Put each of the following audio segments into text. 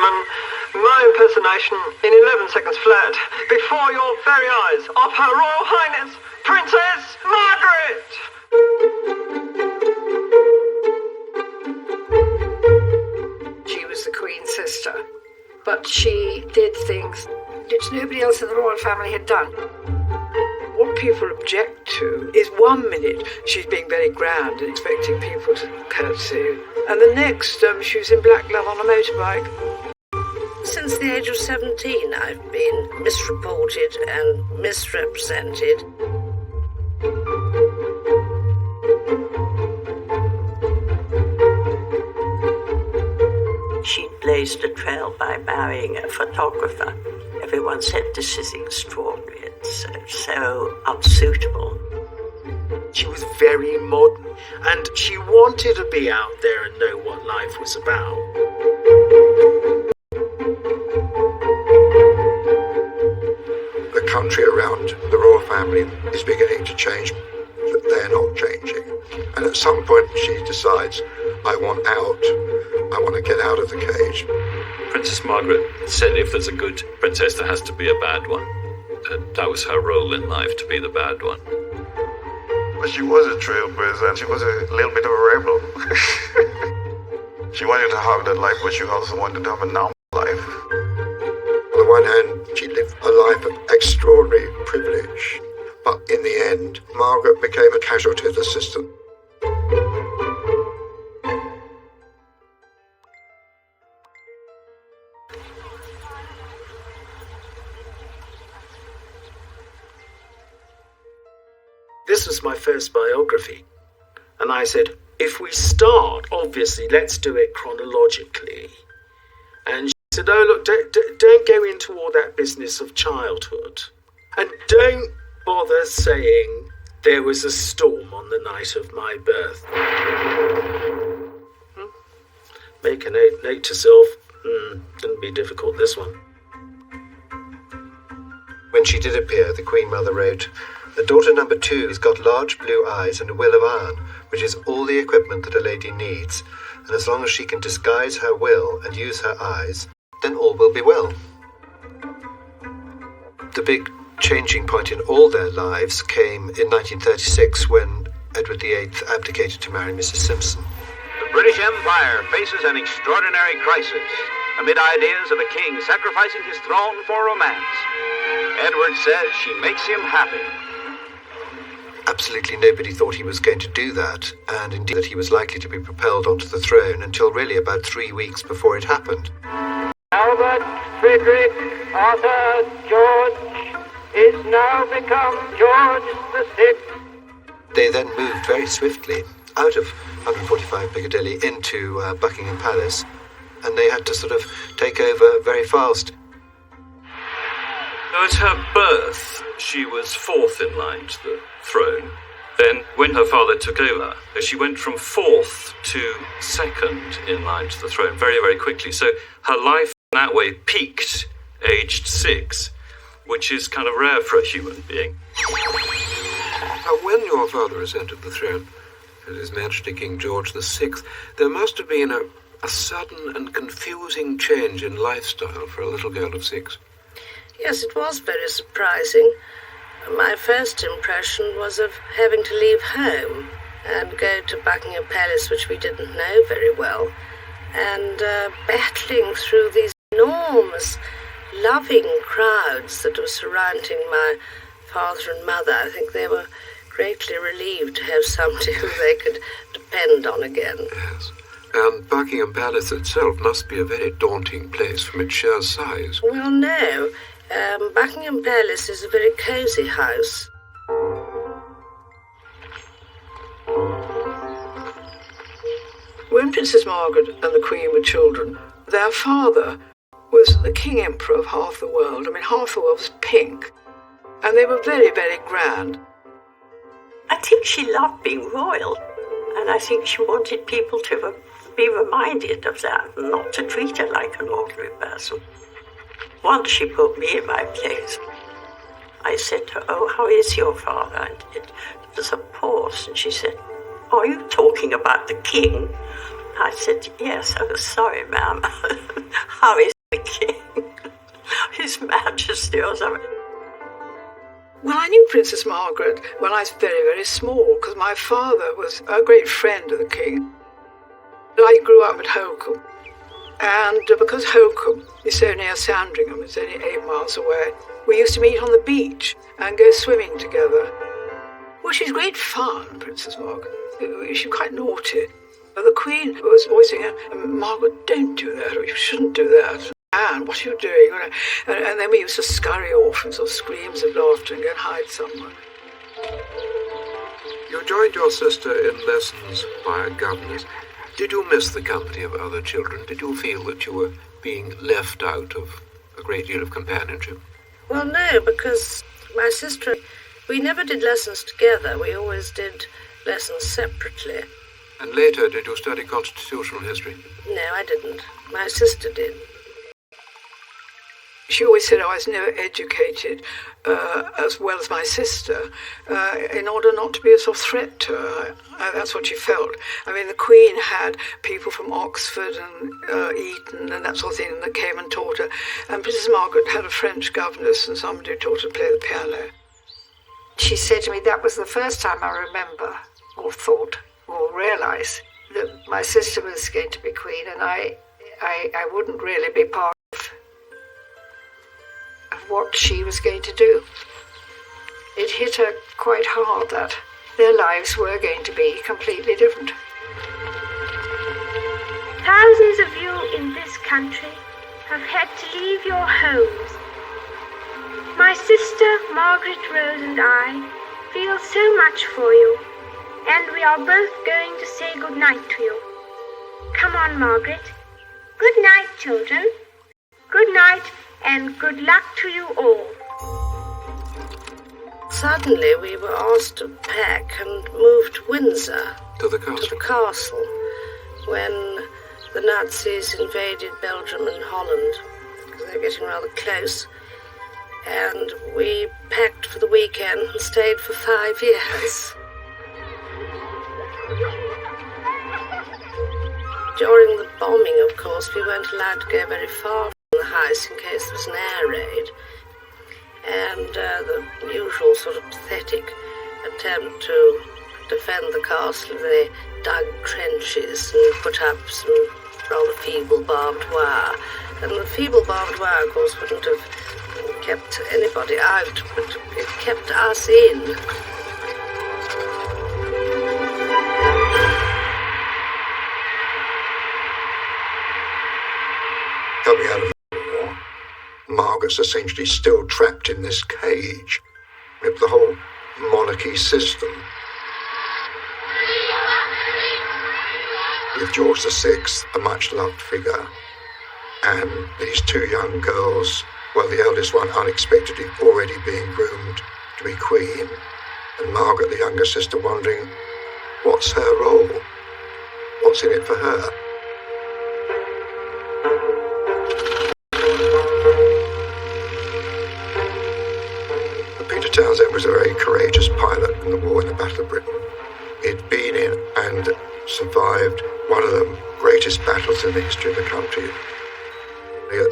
gentlemen, my impersonation in 11 seconds flat, before your very eyes, of Her Royal Highness, Princess Margaret! She was the Queen's sister, but she did things which nobody else in the royal family had done. What people object to is 1 minute she's being very grand and expecting people to curtsy, and the next she's in black glove on a motorbike. Since the age of 17, I've been misreported and misrepresented. She blazed a trail by marrying a photographer. Everyone said, this is extraordinary, it's so unsuitable. She was very modern, and she wanted to be out there and know what life was about. The country around the royal family is beginning to change, but they're not changing. And at some point she decides, I want out. I want to get out of the cage. Princess Margaret said if there's a good princess, there has to be a bad one. That was her role in life, to be the bad one. But she was a trailblazer, and she was a little bit of a rebel. She wanted to have that life, but she also wanted to have a normal life. On the one hand, she lived a life of extraordinary privilege. But in the end, Margaret became a casualty of the system. This was my first biography, and I said, if we start, obviously, let's do it chronologically. And she said, oh, look, don't go into all that business of childhood, and don't bother saying there was a storm on the night of my birth. Make a note to self. Didn't be difficult, this one. When she did appear, the Queen Mother wrote, "The daughter number 2 has got large blue eyes and a will of iron, which is all the equipment that a lady needs, and as long as she can disguise her will and use her eyes, then all will be well." The big changing point in all their lives came in 1936 when Edward VIII abdicated to marry Mrs. Simpson. The British Empire faces an extraordinary crisis amid ideas of a king sacrificing his throne for romance. Edward says she makes him happy. Absolutely nobody thought he was going to do that, and indeed that he was likely to be propelled onto the throne until really about 3 weeks before it happened. Albert, Frederick, Arthur, George is now become George VI. They then moved very swiftly out of 145 Piccadilly into Buckingham Palace, and they had to sort of take over very fast. At her birth, she was fourth in line to the throne. Then, when her father took over, she went from fourth to second in line to the throne very, very quickly. So her life in that way peaked aged 6, which is kind of rare for a human being. Now, when your father ascended the throne, as His Majesty King George VI, there must have been a sudden and confusing change in lifestyle for a little girl of 6. Yes, it was very surprising. My first impression was of having to leave home and go to Buckingham Palace, which we didn't know very well, and battling through these enormous, loving crowds that were surrounding my father and mother. I think they were greatly relieved to have somebody who they could depend on again. Yes. And Buckingham Palace itself must be a very daunting place from its sheer size. Well, no. Buckingham Palace is a very cosy house. When Princess Margaret and the Queen were children, their father was the King Emperor of half the world. I mean, half the world was pink. And they were very, very grand. I think she loved being royal, and I think she wanted people to be reminded of that and not to treat her like an ordinary person. Once she put me in my place. I said to her, "Oh, how is your father?" And it was a pause, and she said, "Are you talking about the king?" I said, "Yes." "Oh, sorry, ma'am." "How is the king, His Majesty or something. Well, I knew Princess Margaret when I was very, very small, because my father was a great friend of the king. I grew up at Holcombe, and because Holcombe is so near Sandringham, it's only 8 miles away, we used to meet on the beach and go swimming together. Well, she's great fun, Princess Margaret. She's quite naughty. The Queen was always saying, Margaret, don't do that, or you shouldn't do that. Anne, what are you doing? And then we used to scurry off and sort of screams of laughter and go and hide somewhere. You joined your sister in lessons by a governess. Did you miss the company of other children? Did you feel that you were being left out of a great deal of companionship? Well, no, because my sister, we never did lessons together. We always did lessons separately. And later, did you study constitutional history? No, I didn't. My sister did. She always said I was never educated as well as my sister, in order not to be a sort of threat to her. That's what she felt. I mean, the Queen had people from Oxford and Eton and that sort of thing that came and taught her. And Princess Margaret had a French governess and somebody who taught her to play the piano. She said to me that was the first time I remember or thought or realised that my sister was going to be Queen, and I wouldn't really be part of what she was going to do. It hit her quite hard that their lives were going to be completely different. Thousands of you in this country have had to leave your homes. My sister Margaret Rose and I feel so much for you, and we are both going to say good night to you. Come on, Margaret. Good night, children. Good night, and good luck to you all. Suddenly we were asked to pack and move to Windsor. To the castle? To the castle, when the Nazis invaded Belgium and Holland. They were getting rather close. And we packed for the weekend and stayed for 5 years. During the bombing, of course, we weren't allowed to go very far from the house in case there was an air raid. And the usual sort of pathetic attempt to defend the castle, they dug trenches and put up some rather feeble barbed wire. And the feeble barbed wire, of course, wouldn't have kept anybody out, but it kept us in. Coming out of the war, Margaret's essentially still trapped in this cage with the whole monarchy system. With George VI, a much-loved figure, and these 2 young girls, well, the eldest one unexpectedly already being groomed to be queen, and Margaret, the younger sister, wondering, what's her role? What's in it for her? Peter Townsend was a very courageous pilot in the war in the Battle of Britain. He'd been in and survived one of the greatest battles in the history of the country.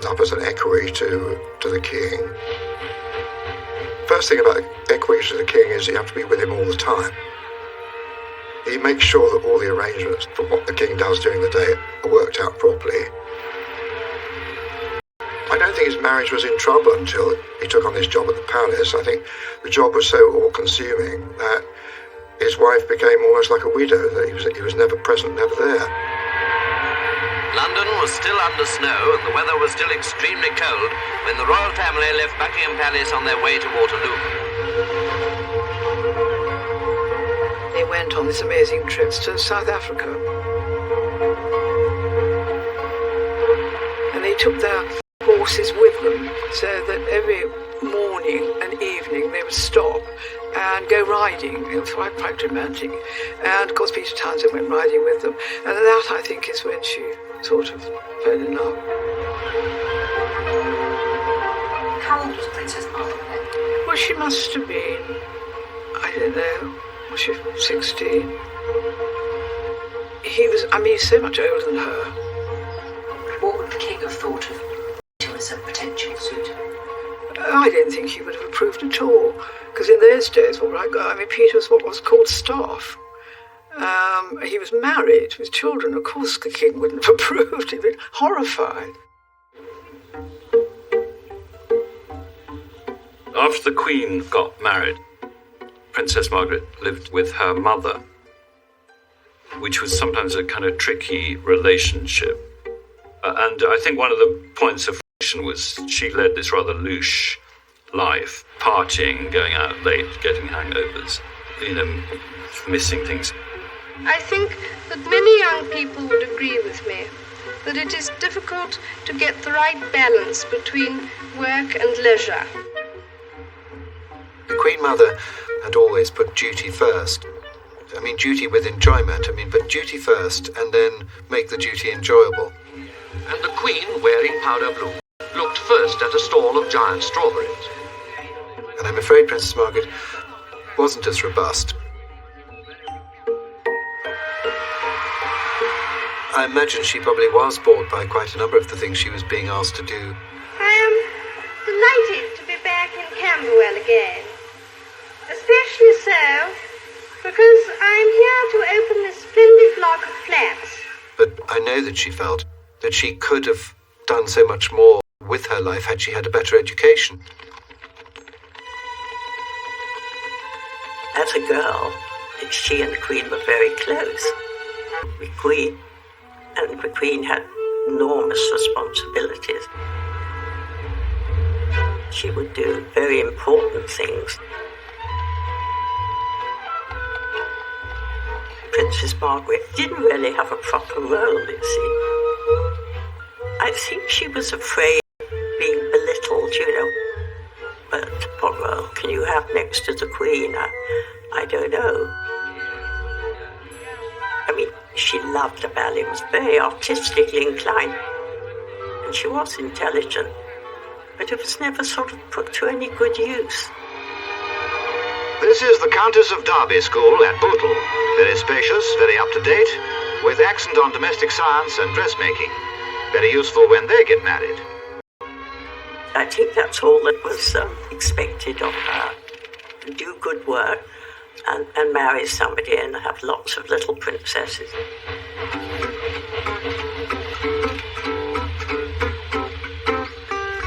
Up as an equerry to the king. First thing about equerry to the king is you have to be with him all the time. He makes sure that all the arrangements for what the king does during the day are worked out properly. I don't think his marriage was in trouble until he took on this job at the palace. I think the job was so all-consuming that his wife became almost like a widow, that he was never present, never there. London was still under snow and the weather was still extremely cold when the royal family left Buckingham Palace on their way to Waterloo. They went on these amazing trips to South Africa. And they took their horses with them, so that every morning and evening they would stop and go riding. It was quite romantic. And of course Peter Townsend went riding with them. And that, I think, is when she sort of fell in love. How old was Princess Margaret then? Well, she must have been, I don't know, was she 16? He was, I mean, he's so much older than her. What would the king have thought of I didn't think he would have approved at all, because in those days, Peter was what was called staff. He was married with children. Of course the king wouldn't have approved. He'd been horrified. After the Queen got married, Princess Margaret lived with her mother, which was sometimes a kind of tricky relationship. And I think one of the points of friction was she led this rather louche life, partying, going out late, getting hangovers, missing things. I think that many young people would agree with me that it is difficult to get the right balance between work and leisure. The Queen Mother had always put duty first. Duty with enjoyment, but duty first and then make the duty enjoyable. And the Queen, wearing powder blue, looked first at a stall of giant strawberries. And I'm afraid Princess Margaret wasn't as robust. I imagine she probably was bored by quite a number of the things she was being asked to do. I am delighted to be back in Camberwell again. Especially so because I'm here to open this splendid block of flats. But I know that she felt that she could have done so much more with her life had she had a better education. As a girl, she and the Queen were very close. The Queen had enormous responsibilities. She would do very important things. Princess Margaret didn't really have a proper role, you see. I think she was afraid of being belittled, But what role can you have next to the Queen? I don't know. She loved the ballet, was very artistically inclined, and she was intelligent, but it was never sort of put to any good use. This is the Countess of Derby School at Bootle. Very spacious, very up-to-date, with accent on domestic science and dressmaking. Very useful when they get married. I think that's all that was expected of her. Do good work and marry somebody and have lots of little princesses.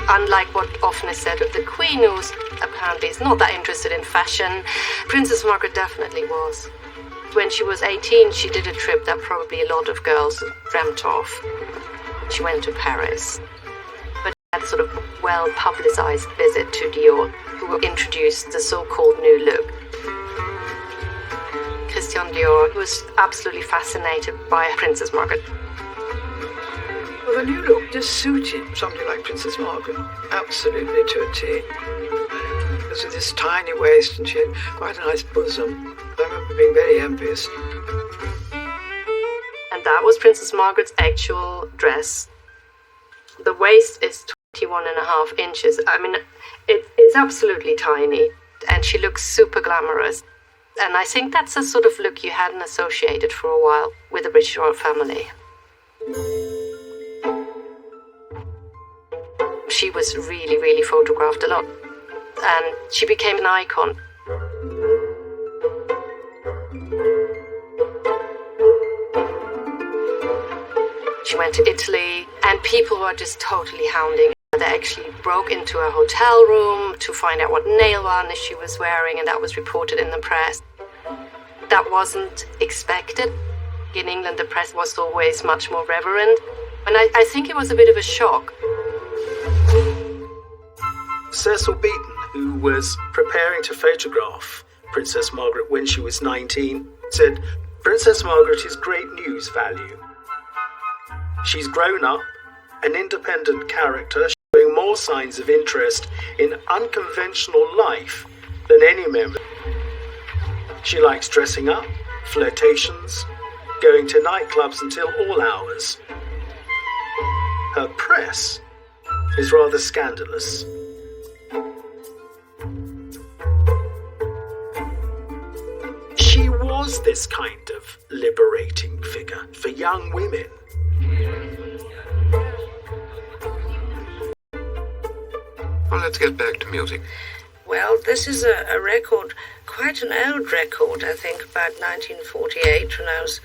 Unlike what often is said of the Queen, who apparently is not that interested in fashion, Princess Margaret definitely was. When she was 18, she did a trip that probably a lot of girls dreamt of. She went to Paris. But she had a sort of well-publicized visit to Dior, who introduced the so-called new look. Christian Dior was absolutely fascinated by Princess Margaret. Well, the new look just suited somebody like Princess Margaret absolutely to a T. It was with this tiny waist and she had quite a nice bosom. I remember being very envious. And that was Princess Margaret's actual dress. The waist is 21.5 inches. It's absolutely tiny. And she looks super glamorous. And I think that's a sort of look you hadn't associated for a while with the British royal family. She was really, really photographed a lot. And she became an icon. She went to Italy, and people were just totally hounding her. They actually broke into her hotel room to find out what nail varnish she was wearing, and that was reported in the press. That wasn't expected. In England, the press was always much more reverent, and I think it was a bit of a shock. Cecil Beaton, who was preparing to photograph Princess Margaret when she was 19, said, "Princess Margaret is great news value. She's grown up, an independent character, showing more signs of interest in unconventional life than any member. She likes dressing up, flirtations, going to nightclubs until all hours. Her press is rather scandalous." She was this kind of liberating figure for young women. Well, let's get back to music. Well, this is a record, quite an old record, I think, about 1948, when I was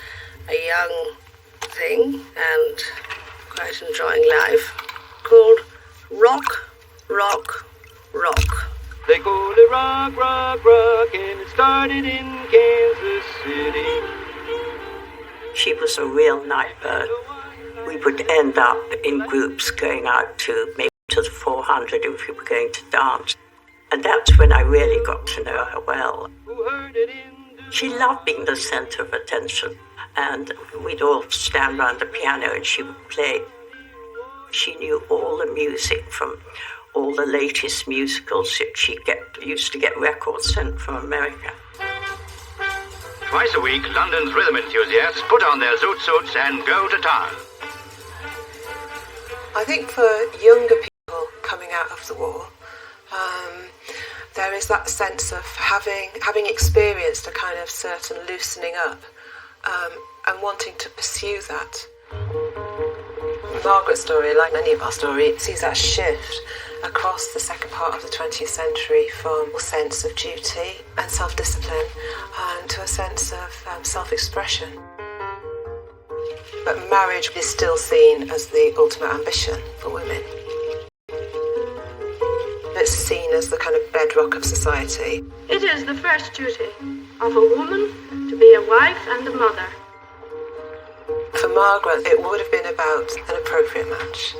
a young thing and quite enjoying life, called Rock, Rock, Rock. They call it rock, rock, rock, and it started in Kansas City. She was a real night bird. We would end up in groups going out to maybe to the 400 if we were going to dance. And that's when I really got to know her well. She loved being the center of attention. And we'd all stand around the piano and she would play. She knew all the music from all the latest musicals that she used to get records sent from America. Twice a week, London's rhythm enthusiasts put on their zoot suits and go to town. I think for younger people coming out of the war, there is that sense of having experienced a kind of certain loosening up and wanting to pursue that. Margaret's story, like many of our stories, sees that shift across the second part of the 20th century from a sense of duty and self-discipline to a sense of self-expression. But marriage is still seen as the ultimate ambition for women. It's seen as the kind of bedrock of society. It is the first duty of a woman to be a wife and a mother. For Margaret, it would have been about an appropriate match.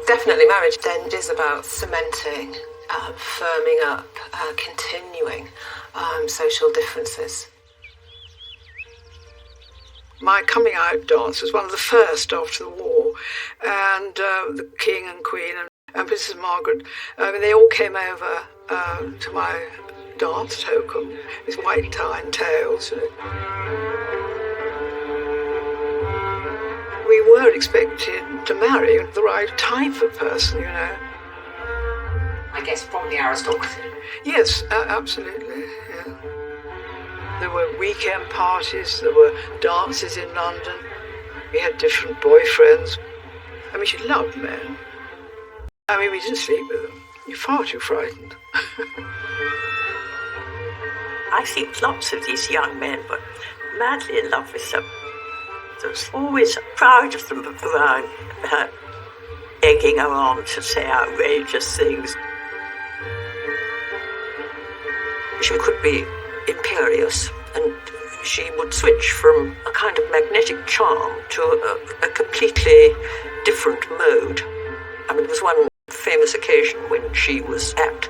Definitely marriage then is about cementing, firming up, continuing social differences. My coming out dance was one of the first after the war, and the King and Queen and Princess Margaret, they all came over to my dance at Holkham, with white tie and tails. We were expected to marry the right type of person, I guess probably aristocracy. Yes, absolutely, yeah. There were weekend parties, there were dances in London. We had different boyfriends. She loved men. We didn't sleep with them. You're far too frightened. I think lots of these young men were madly in love with them. I was always proud of them around her, egging her on to say outrageous things. She could be imperious, and she would switch from a kind of magnetic charm to a completely different mode. There was one famous occasion when she was at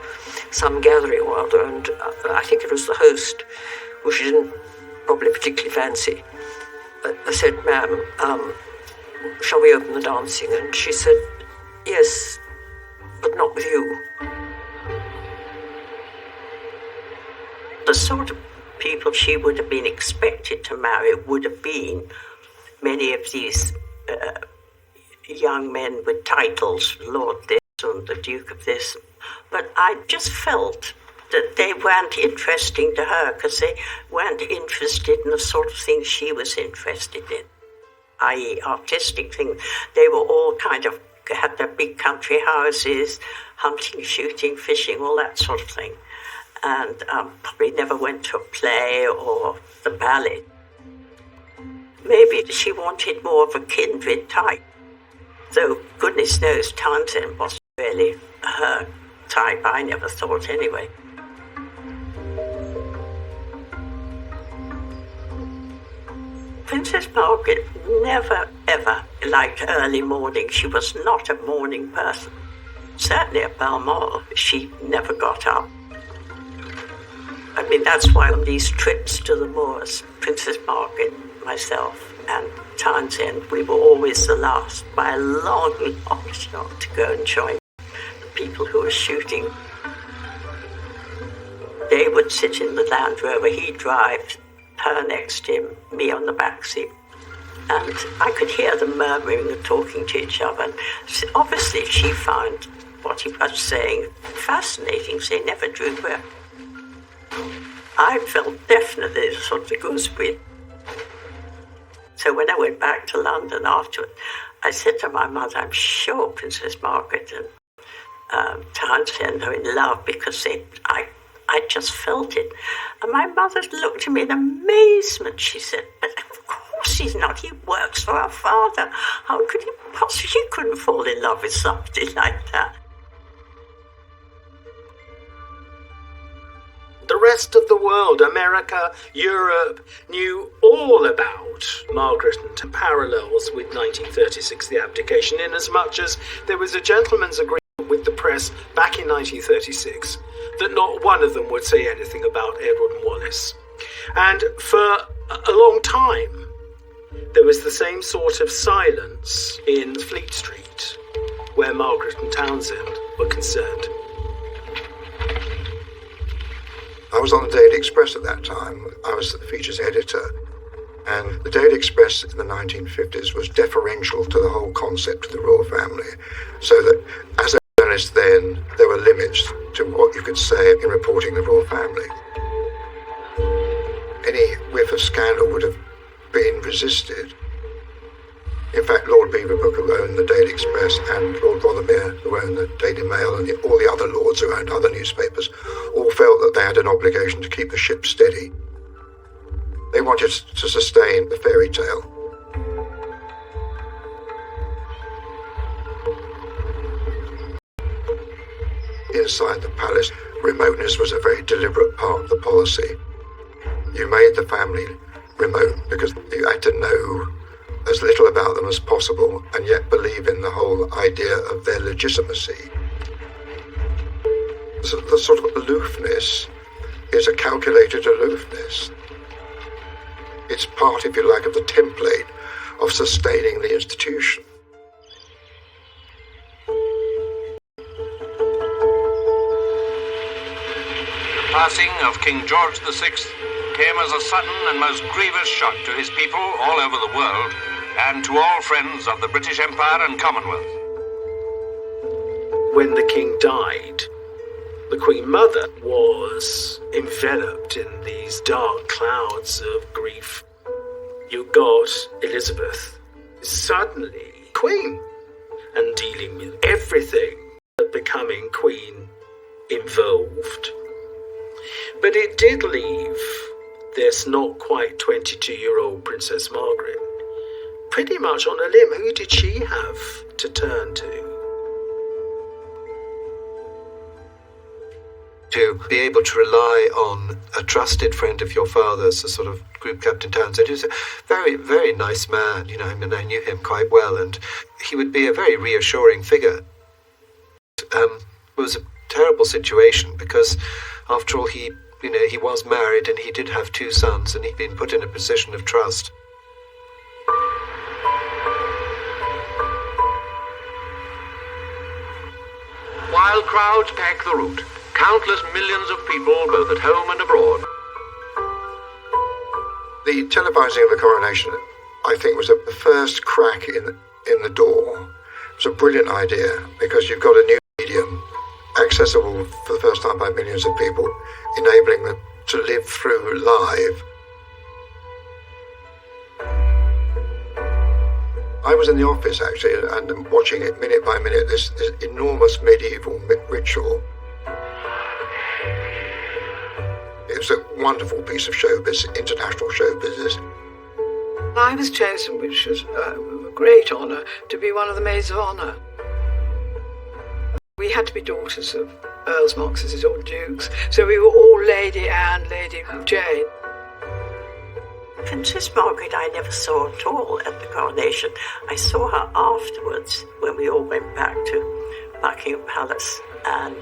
some gathering or other, and I think it was the host, who she didn't probably particularly fancy. I said, "Ma'am, shall we open the dancing?" And she said, "Yes, but not with you." The sort of people she would have been expected to marry would have been many of these young men with titles, Lord this and the Duke of this. But I just felt that they weren't interesting to her because they weren't interested in the sort of things she was interested in, i.e. artistic things. They were all kind of had their big country houses, hunting, shooting, fishing, all that sort of thing. And probably never went to a play or the ballet. Maybe she wanted more of a kindred type, though goodness knows Townsend wasn't really her type, I never thought anyway. Princess Margaret never ever liked early morning. She was not a morning person. Certainly at Balmoral, she never got up. That's why on these trips to the moors, Princess Margaret, myself, and Townsend, we were always the last by a long, long shot to go and join the people who were shooting. They would sit in the Land Rover, he'd drive, her next to him, me on the back seat. And I could hear them murmuring and talking to each other. And obviously she found what he was saying fascinating, so he never drew breath. I felt definitely sort of gooseberry. So when I went back to London afterward, I said to my mother, "I'm sure Princess Margaret and Townsend are in love because I just felt it. And my mother looked at me in amazement. She said, but of course he's not. He works for our father. How could he possibly? He couldn't fall in love with somebody like that. The rest of the world, America, Europe, knew all about Margaret and parallels with 1936, the abdication, inasmuch as there was a gentleman's agreement with the press back in 1936 that not one of them would say anything about Edward and Wallis. And for a long time, there was the same sort of silence in Fleet Street, where Margaret and Townsend were concerned. I was on the Daily Express at that time. I was the features editor. And the Daily Express in the 1950s was deferential to the whole concept of the royal family. So that as a journalist then, there were limits to what you could say in reporting the royal family. Any whiff of scandal would have been resisted. In fact, Lord Beaverbrook, who owned the Daily Express, and Lord Rothermere, who owned the Daily Mail, and all the other lords who owned other newspapers, all felt that they had an obligation to keep the ship steady. They wanted to sustain the fairy tale. Inside the palace, remoteness was a very deliberate part of the policy. You made the family remote because you had to know as little about them as possible and yet believe in the whole idea of their legitimacy. So the sort of aloofness is a calculated aloofness. It's part, if you like, of the template of sustaining the institution. The passing of King George VI came as a sudden and most grievous shock to his people all over the world and to all friends of the British Empire and Commonwealth. When the king died, the Queen Mother was enveloped in these dark clouds of grief. You got Elizabeth, suddenly queen, and dealing with everything that becoming queen involved. But it did leave this not quite 22-year-old Princess Margaret pretty much on a limb. Who did she have to turn to? To be able to rely on a trusted friend of your father's, a sort of Group Captain Townsend, who's a very, very nice man, I mean, I knew him quite well, and he would be a very reassuring figure. It was a terrible situation because, after all, he was married and he did have 2 sons, and he'd been put in a position of trust. While crowds pack the route, countless millions of people, both at home and abroad. The televising of the coronation, I think, was the first crack in the door. It was a brilliant idea because you've got a new medium accessible for the first time by millions of people, enabling them to live through live. I was in the office actually and watching it minute by minute, this enormous medieval ritual. It was a wonderful piece of showbiz, international show business. I was chosen, which was a great honour, to be one of the maids of honour. We had to be daughters of Earls, Marquises or Dukes, so we were all Lady Anne, Lady Jane. Princess Margaret I never saw at all at the coronation. I saw her afterwards when we all went back to Buckingham Palace, and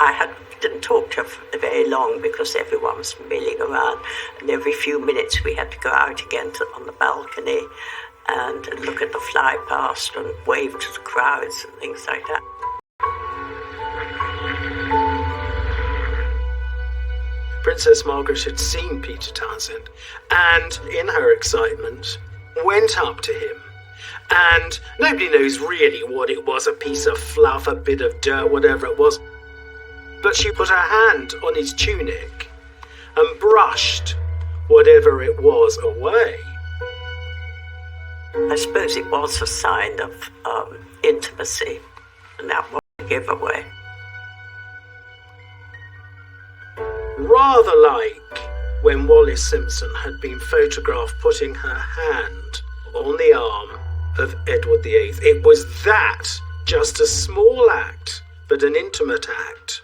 I didn't talk to her for very long because everyone was milling around, and every few minutes we had to go out again on the balcony and look at the fly past and wave to the crowds and things like that. Princess Margaret had seen Peter Townsend and, in her excitement, went up to him. And nobody knows really what it was, a piece of fluff, a bit of dirt, whatever it was. But she put her hand on his tunic and brushed whatever it was away. I suppose it was a sign of intimacy, and that was giveaway. Rather like when Wallis Simpson had been photographed putting her hand on the arm of Edward VIII. It was that, just a small act, but an intimate act,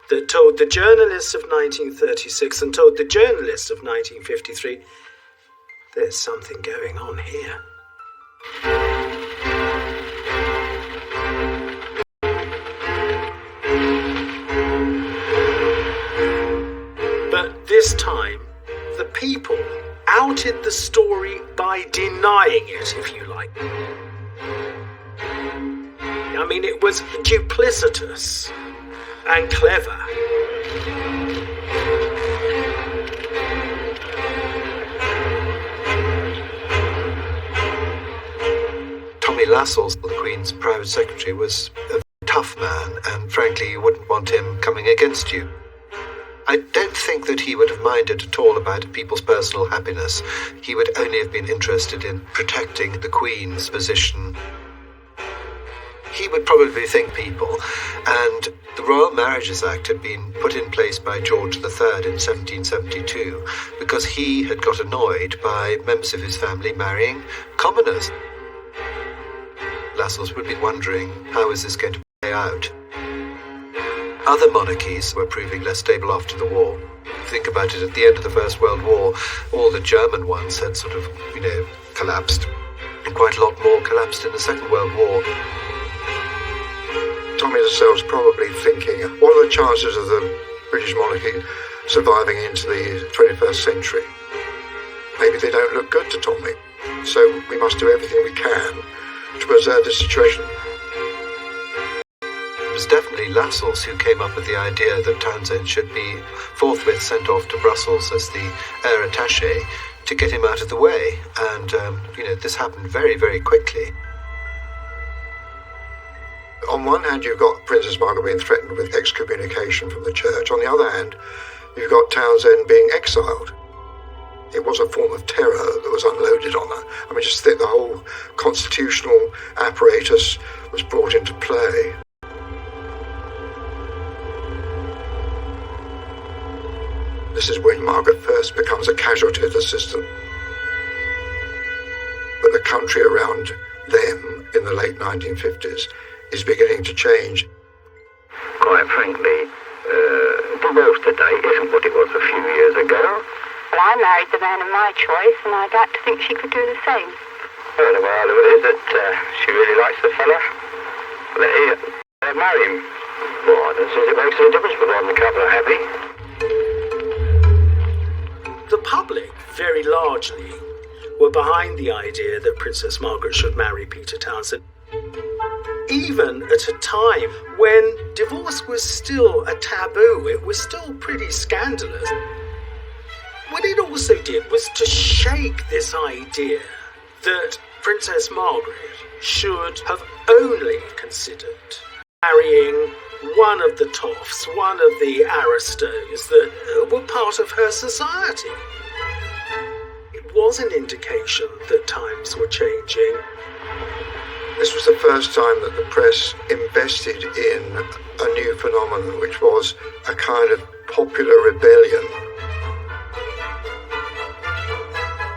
that told the journalists of 1936 and told the journalists of 1953, there's something going on here. But this time, the people outed the story by denying it, if you like. I mean, it was duplicitous and clever. Tommy Lascelles, the Queen's private secretary, was a tough man, and frankly you wouldn't want him coming against you. I don't think that he would have minded at all about people's personal happiness. He would only have been interested in protecting the Queen's position. He would probably think people, and the Royal Marriages Act had been put in place by George III in 1772 because he had got annoyed by members of his family marrying commoners. Lascelles would be wondering, how is this going to play out? Other monarchies were proving less stable after the war. Think about it, at the end of the First World War, all the German ones had sort of, collapsed. And quite a lot more collapsed in the Second World War. Tommy Lascelles probably thinking, what are the chances of the British monarchy surviving into the 21st century? Maybe they don't look good to Tommy. So we must do everything we can to preserve the situation. It was definitely Lascelles who came up with the idea that Townshend should be forthwith sent off to Brussels as the heir attaché to get him out of the way. And, this happened very, very quickly. On one hand, you've got Princess Margaret being threatened with excommunication from the church. On the other hand, you've got Townshend being exiled. It was a form of terror that was unloaded on her. I mean, just think the whole constitutional apparatus was brought into play. This is when Margaret first becomes a casualty of the system. But the country around them in the late 1950s is beginning to change. Quite frankly, the world today isn't what it was a few years ago. Well, I married the man of my choice, and I'd like to think she could do the same. Well, the while of it is that she really likes the fella. Let her marry him. Well, I don't see it makes any difference whether the couple are happy. The public, very largely, were behind the idea that Princess Margaret should marry Peter Townshend, even at a time when divorce was still a taboo. It was still pretty scandalous. What it also did was to shake this idea that Princess Margaret should have only considered marrying one of the toffs, one of the aristos that were part of her society. It was an indication that times were changing. This was the first time that the press invested in a new phenomenon, which was a kind of popular rebellion.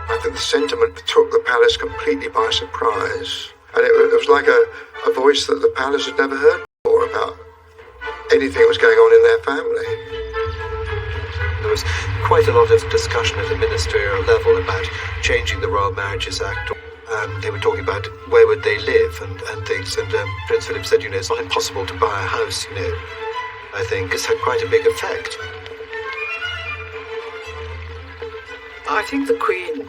I think the sentiment took the palace completely by surprise. And it was like a voice that the palace had never heard before about anything that was going on in their family. There was quite a lot of discussion at the ministerial level about changing the Royal Marriages Act. They were talking about where would they live and things. And Prince Philip said, it's not impossible to buy a house, I think this had quite a big effect. I think the Queen